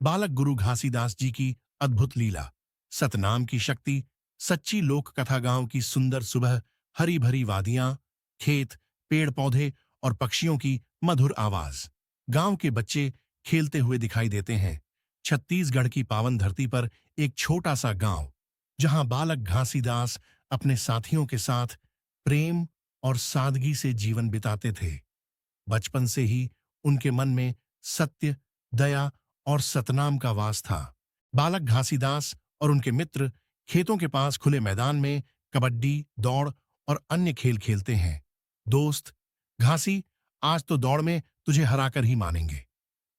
बालक गुरु घासीदास जी की अद्भुत लीला। सतनाम की शक्ति। सच्ची लोक कथा। गांव की सुंदर सुबह। हरी भरी वादियां, खेत, पेड़ पौधे और पक्षियों की मधुर आवाज। गांव के बच्चे खेलते हुए दिखाई देते हैं। छत्तीसगढ़ की पावन धरती पर एक छोटा सा गांव, जहां बालक घासीदास अपने साथियों के साथ प्रेम और सादगी से जीवन बिताते थे। बचपन से ही उनके मन में सत्य, दया और सतनाम का वास था। बालक घासीदास और उनके मित्र खेतों के पास खुले मैदान में कबड्डी, दौड़ और अन्य खेल खेलते हैं। दोस्त घासी, आज तो दौड़ में तुझे हराकर ही मानेंगे।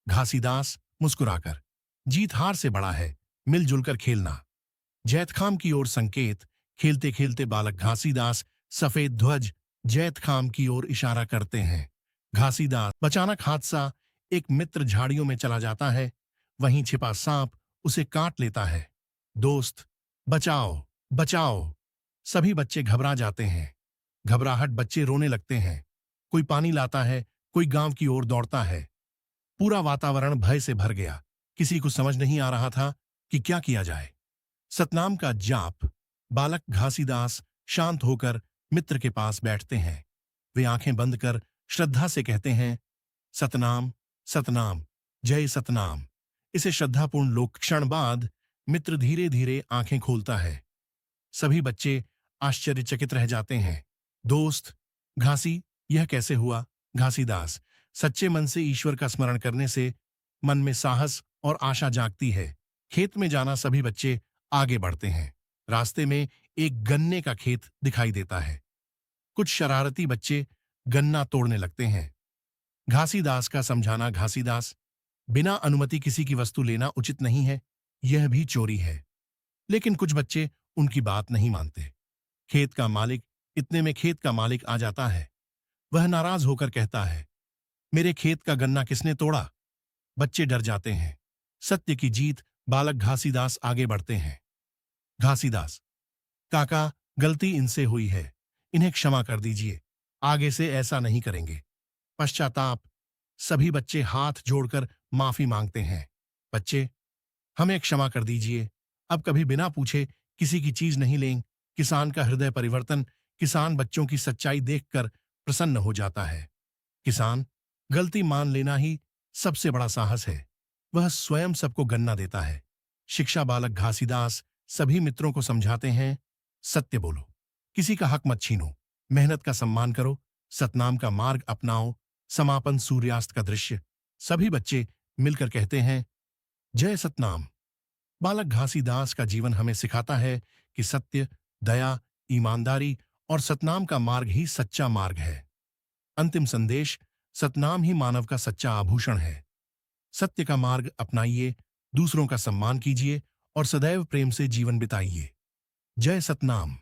घासीदास मुस्कुराकर, जीत हार से बड़ा है, मिलजुल कर खेलना। जैतखाम की ओर संकेत। खेलते खेलते बालक घासीदास सफेद ध्वज जैतखाम की ओर इशारा करते हैं। घासीदास। अचानक हादसा। एक मित्र झाड़ियों में चला जाता है। वहीं छिपा सांप उसे काट लेता है। दोस्त बचाओ, बचाओ। सभी बच्चे घबरा जाते हैं। घबराहट, बच्चे रोने लगते हैं। कोई पानी लाता है, कोई गांव की ओर दौड़ता है। पूरा वातावरण भय से भर गया। किसी को समझ नहीं आ रहा था कि क्या किया जाए। सतनाम का जाप। बालक घासीदास शांत होकर मित्र के पास बैठते हैं। वे आंखें बंद कर श्रद्धा से कहते हैं, सतनाम, सतनाम, जय सतनाम। इसे श्रद्धापूर्ण लोक। क्षण बाद मित्र धीरे धीरे आंखें खोलता है। सभी बच्चे आश्चर्यचकित रह जाते हैं। दोस्त घासी, यह कैसे हुआ? घासीदास। सच्चे मन से ईश्वर का स्मरण करने से मन में साहस और आशा जागती है। खेत में जाना। सभी बच्चे आगे बढ़ते हैं। रास्ते में एक गन्ने का खेत दिखाई देता है। कुछ शरारती बच्चे गन्ना तोड़ने लगते हैं। घासीदास का समझाना। घासीदास, बिना अनुमति किसी की वस्तु लेना उचित नहीं है, यह भी चोरी है। लेकिन कुछ बच्चे उनकी बात नहीं मानते। खेत का मालिक। इतने में खेत का मालिक आ जाता है। वह नाराज होकर कहता है, मेरे खेत का गन्ना किसने तोड़ा? बच्चे डर जाते हैं। सत्य की जीत। बालक घासीदास आगे बढ़ते हैं। घासीदास, काका, गलती इनसे हुई है, इन्हें क्षमा कर दीजिए, आगे से ऐसा नहीं करेंगे। पश्चाताप। सभी बच्चे हाथ जोड़कर माफी मांगते हैं। बच्चे, हमें क्षमा कर दीजिए, अब कभी बिना पूछे किसी की चीज नहीं लेंगे। किसान का हृदय परिवर्तन। किसान बच्चों की सच्चाई देखकर प्रसन्न हो जाता है। किसान, गलती मान लेना ही सबसे बड़ा साहस है। वह स्वयं सबको गन्ना देता है। शिक्षा। बालक घासीदास सभी मित्रों को समझाते हैं, सत्य बोलो, किसी का हक मत छीनो, मेहनत का सम्मान करो, सतनाम का मार्ग अपनाओ। समापन। सूर्यास्त का दृश्य। सभी बच्चे मिलकर कहते हैं, जय सतनाम। बालक घासीदास का जीवन हमें सिखाता है कि सत्य, दया, ईमानदारी और सतनाम का मार्ग ही सच्चा मार्ग है। अंतिम संदेश। सतनाम ही मानव का सच्चा आभूषण है। सत्य का मार्ग अपनाइए, दूसरों का सम्मान कीजिए और सदैव प्रेम से जीवन बिताइए। जय सतनाम।